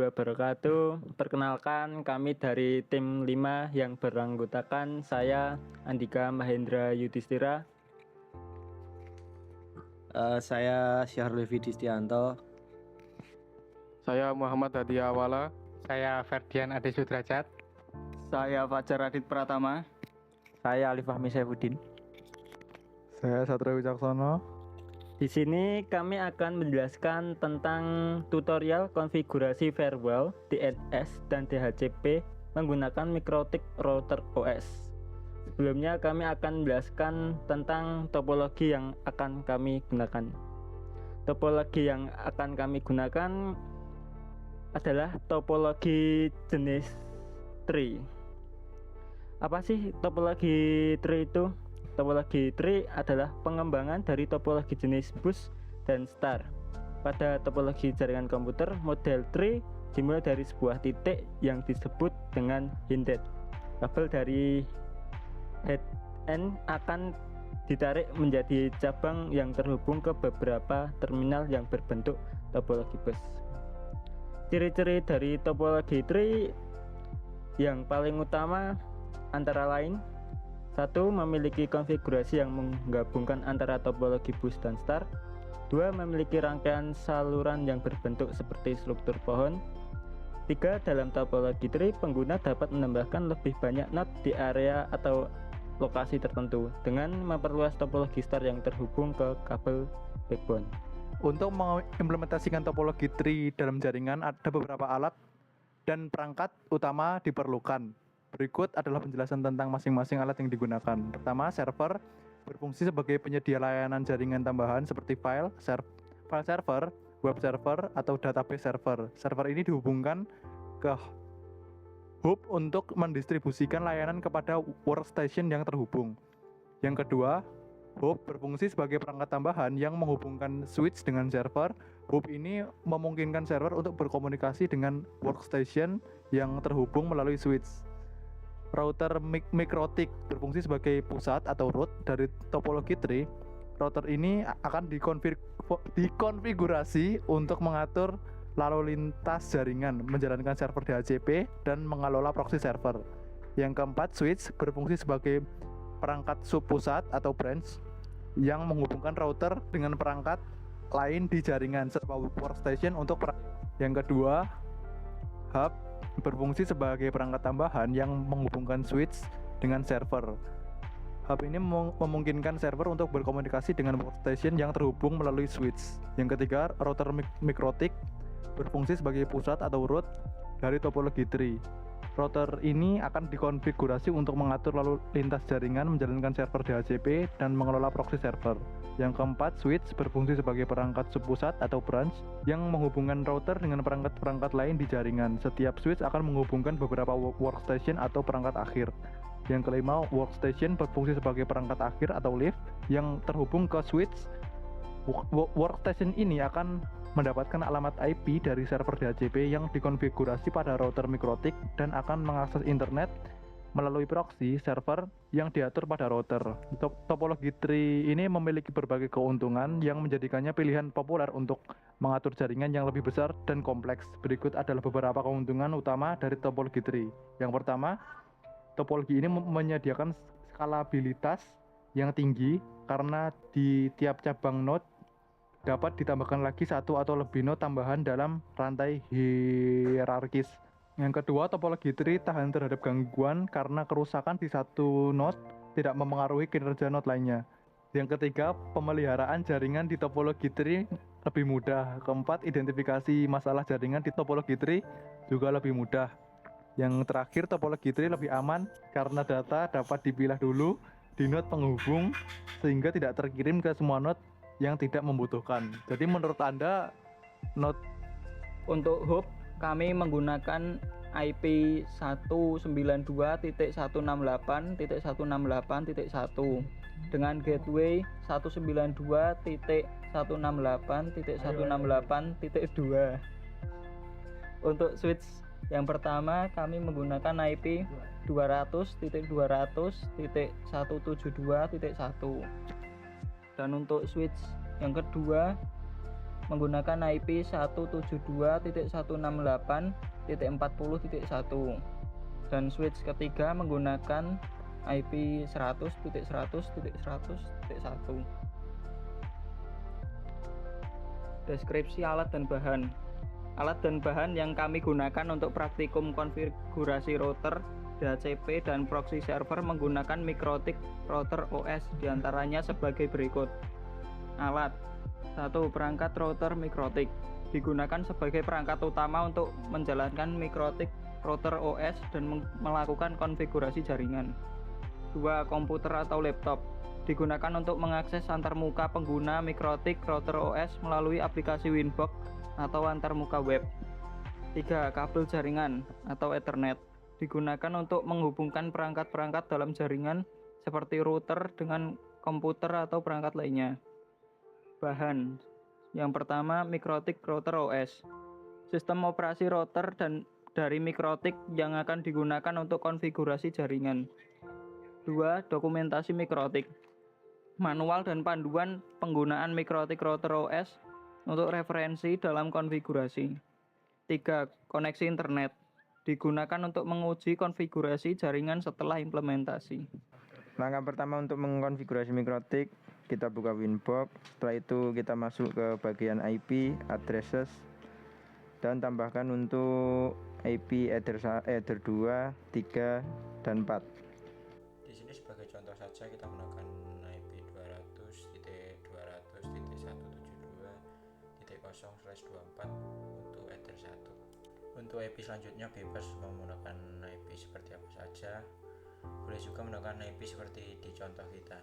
warahmatullahi wabarakatuh. Perkenalkan, kami dari tim 5 yang beranggotakan saya Andika Mahendra Yudhistira. Saya Syahrul Levi Distianto. Saya Muhammad Hadi Awala. Saya Ferdian Ade Sudrajat. Saya Fajar Adit Pratama. Saya Alif Fahmi Saifuddin. Saya Satrio Wicaksono. Di sini kami akan menjelaskan tentang tutorial konfigurasi firewall, DNS, dan DHCP menggunakan MikroTik Router OS. Sebelumnya kami akan menjelaskan tentang topologi yang akan kami gunakan. Topologi yang akan kami gunakan adalah topologi jenis tree. Apa sih topologi tree itu? Topologi tree adalah pengembangan dari topologi jenis bus dan star. Pada topologi jaringan komputer, model tree dimulai dari sebuah titik yang disebut dengan hinted. Kabel dari head end akan ditarik menjadi cabang yang terhubung ke beberapa terminal yang berbentuk topologi bus. Ciri-ciri dari topologi tree yang paling utama antara lain: 1. Memiliki konfigurasi yang menggabungkan antara topologi bus dan star. 2. Memiliki rangkaian saluran yang berbentuk seperti struktur pohon. 3. Dalam topologi tree, pengguna dapat menambahkan lebih banyak node di area atau lokasi tertentu dengan memperluas topologi star yang terhubung ke kabel backbone. Untuk mengimplementasikan topologi tree dalam jaringan, ada beberapa alat dan perangkat utama diperlukan. Berikut adalah penjelasan tentang masing-masing alat yang digunakan. Pertama, server berfungsi sebagai penyedia layanan jaringan tambahan seperti file server, web server, atau database server. Server ini dihubungkan ke hub untuk mendistribusikan layanan kepada workstation yang terhubung. Yang kedua, hub berfungsi sebagai perangkat tambahan yang menghubungkan switch dengan server. Hub ini memungkinkan server untuk berkomunikasi dengan workstation yang terhubung melalui switch. Router MikroTik berfungsi sebagai pusat atau root dari topologi tree. Router ini akan dikonfigurasi untuk mengatur lalu lintas jaringan, menjalankan server DHCP, dan mengelola proxy server. Yang keempat, switch berfungsi sebagai perangkat subpusat atau branch yang menghubungkan router dengan perangkat lain di jaringan sebuah workstation untuk Yang kedua, hub berfungsi sebagai perangkat tambahan yang menghubungkan switch dengan server. Hub ini memungkinkan server untuk berkomunikasi dengan workstation yang terhubung melalui switch. Yang ketiga, router MikroTik berfungsi sebagai pusat atau root dari topologi tree. Router ini akan dikonfigurasi untuk mengatur lalu lintas jaringan, menjalankan server DHCP, dan mengelola proxy server. Yang keempat, switch berfungsi sebagai perangkat subpusat atau branch yang menghubungkan router dengan perangkat-perangkat lain di jaringan. Setiap switch akan menghubungkan beberapa workstation atau perangkat akhir. Yang kelima, workstation berfungsi sebagai perangkat akhir atau lift yang terhubung ke switch. Workstation ini akan mendapatkan alamat IP dari server DHCP yang dikonfigurasi pada router MikroTik dan akan mengakses internet melalui proxy server yang diatur pada router. Topologi tree ini memiliki berbagai keuntungan yang menjadikannya pilihan populer untuk mengatur jaringan yang lebih besar dan kompleks. Berikut adalah beberapa keuntungan utama dari topologi tree. Yang pertama, topologi ini menyediakan skalabilitas yang tinggi karena di tiap cabang node dapat ditambahkan lagi satu atau lebih node tambahan dalam rantai hierarkis. Yang kedua, topologi tree tahan terhadap gangguan karena kerusakan di satu node tidak memengaruhi kinerja node lainnya. Yang ketiga, pemeliharaan jaringan di topologi tree lebih mudah. Keempat, identifikasi masalah jaringan di topologi tree juga lebih mudah. Yang terakhir, topologi tree lebih aman karena data dapat dipilah dulu di node penghubung sehingga tidak terkirim ke semua node yang tidak membutuhkan. Jadi menurut Anda, node Untuk hub kami menggunakan IP 192.168.168.1 dengan gateway 192.168.168.2. Untuk switch yang pertama kami menggunakan IP 200.200.172.1. Dan untuk switch yang kedua menggunakan IP 172.168.40.1 dan switch ketiga menggunakan IP 100.100.100.1. Deskripsi alat dan bahan. Alat dan bahan yang kami gunakan untuk praktikum konfigurasi router, DHCP, dan proxy server menggunakan MikroTik Router OS diantaranya sebagai berikut. Alat 1. Perangkat router MikroTik digunakan sebagai perangkat utama untuk menjalankan MikroTik Router OS dan melakukan konfigurasi jaringan. 2. Komputer atau laptop digunakan untuk mengakses antarmuka pengguna MikroTik Router OS melalui aplikasi Winbox atau antarmuka web. 3. Kabel jaringan atau Ethernet digunakan untuk menghubungkan perangkat-perangkat dalam jaringan seperti router dengan komputer atau perangkat lainnya. Bahan. Yang pertama, MikroTik Router OS. Sistem operasi router dan dari MikroTik yang akan digunakan untuk konfigurasi jaringan. 2. Dokumentasi MikroTik. Manual dan panduan penggunaan MikroTik Router OS untuk referensi dalam konfigurasi. 3. Koneksi internet digunakan untuk menguji konfigurasi jaringan setelah implementasi. Langkah pertama untuk mengkonfigurasi MikroTik, kita buka Winbox. Setelah itu kita masuk ke bagian IP, addresses, dan tambahkan untuk IP header 2, 3, dan 4. Di sini sebagai contoh saja kita menggunakan IP 200.200.172.0/24 untuk header 1. Untuk IP selanjutnya bebas menggunakan IP seperti apa saja. Boleh juga menggunakan IP seperti di contoh kita.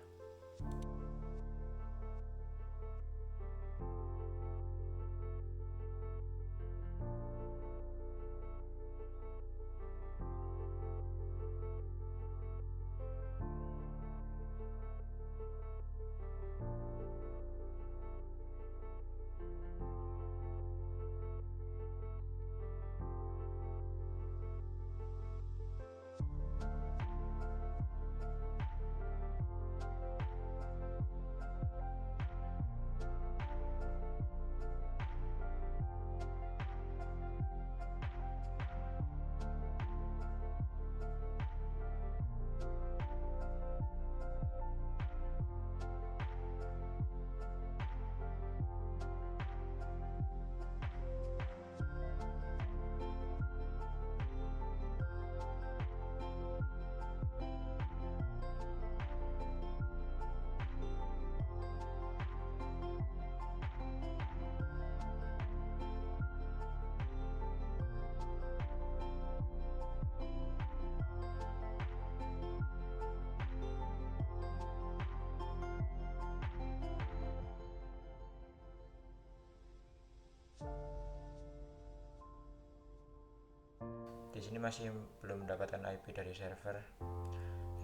Di sini masih belum mendapatkan IP dari server,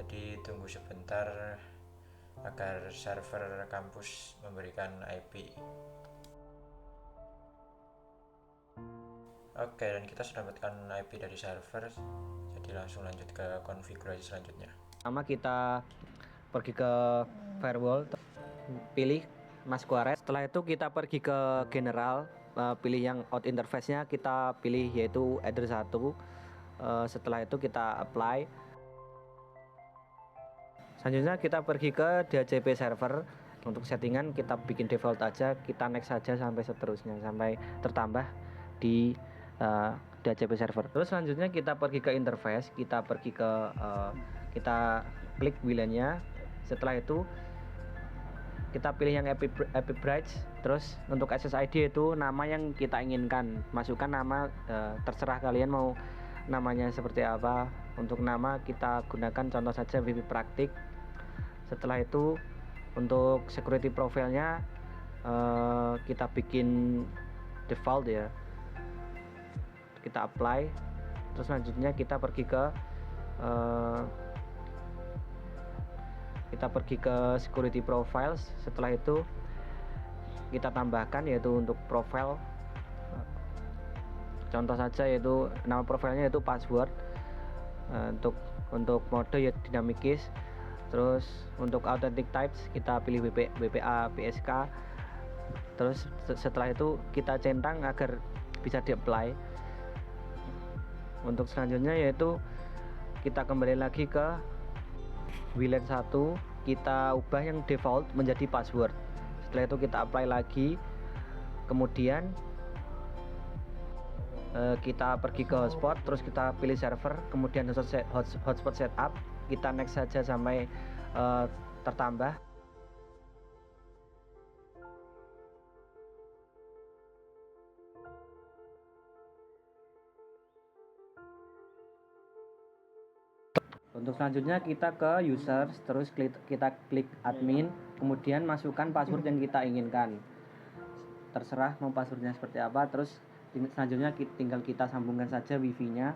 jadi tunggu sebentar agar server kampus memberikan IP. Oke, dan kita sudah mendapatkan IP dari server, jadi langsung lanjut ke konfigurasi selanjutnya. Pertama kita pergi ke firewall, pilih Masquerade. Setelah itu kita pergi ke general, pilih yang out interface-nya, kita pilih yaitu header 1. Setelah itu kita apply. Selanjutnya kita pergi ke DHCP server. Untuk settingan kita bikin default aja, kita next saja sampai seterusnya, sampai tertambah di DHCP server. Terus selanjutnya kita pergi ke interface, kita pergi ke kita klik WLAN-nya. Setelah itu kita pilih yang IP bridge. Terus untuk SSID itu nama yang kita inginkan, masukkan nama, terserah kalian mau namanya seperti apa. Untuk nama kita gunakan contoh saja WP Praktik. Setelah itu untuk security profile-nya kita bikin default ya, kita apply. Terus selanjutnya kita pergi ke security profiles. Setelah itu kita tambahkan yaitu untuk profile, contoh saja yaitu nama profilnya yaitu password. Untuk mode ya dynamic. Terus untuk authentic types kita pilih WPA PSK. Terus setelah itu kita centang agar bisa di-apply. Untuk selanjutnya yaitu kita kembali lagi ke WLAN 1, kita ubah yang default menjadi password. Setelah itu kita apply lagi, kemudian kita pergi ke hotspot, terus kita pilih server, kemudian hotspot setup, kita next saja sampai tertambah. Untuk selanjutnya kita ke users, terus kita klik admin, kemudian masukkan password yang kita inginkan. Terserah mau passwordnya seperti apa. Terus selanjutnya tinggal kita sambungkan saja wifi-nya.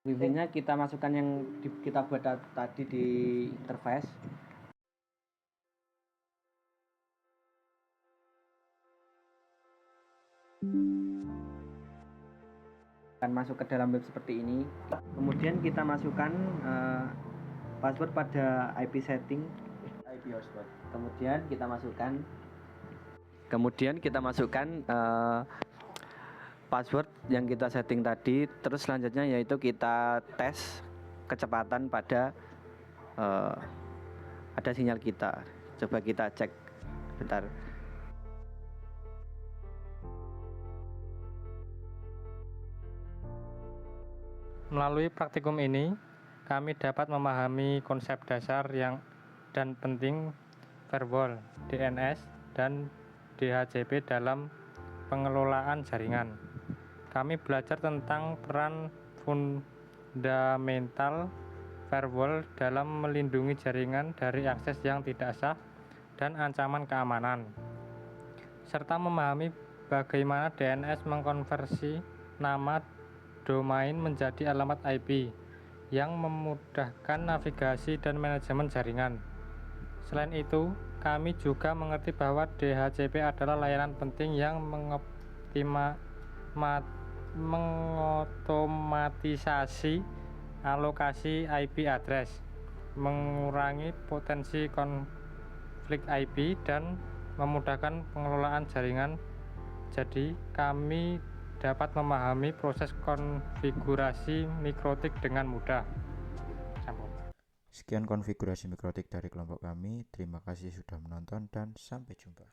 Wifi-nya kita masukkan yang kita buat tadi di interface. Akan masuk ke dalam web seperti ini. Kemudian kita masukkan password pada IP setting, IP hotspot. Kemudian kita masukkan password yang kita setting tadi. Terus selanjutnya yaitu kita tes kecepatan pada ada sinyal kita. Coba kita cek bentar. Melalui praktikum ini, kami dapat memahami konsep dasar dan penting firewall, DNS, dan DHCP dalam pengelolaan jaringan. Kami belajar tentang peran fundamental firewall dalam melindungi jaringan dari akses yang tidak sah dan ancaman keamanan, serta memahami bagaimana DNS mengkonversi nama domain menjadi alamat IP yang memudahkan navigasi dan manajemen jaringan. Selain itu, kami juga mengerti bahwa DHCP adalah layanan penting yang mengotomatisasi alokasi IP address, mengurangi potensi konflik IP, dan memudahkan pengelolaan jaringan. Jadi, kami dapat memahami proses konfigurasi mikrotik dengan mudah. Sekian konfigurasi mikrotik dari kelompok kami. Terima kasih sudah menonton dan sampai jumpa.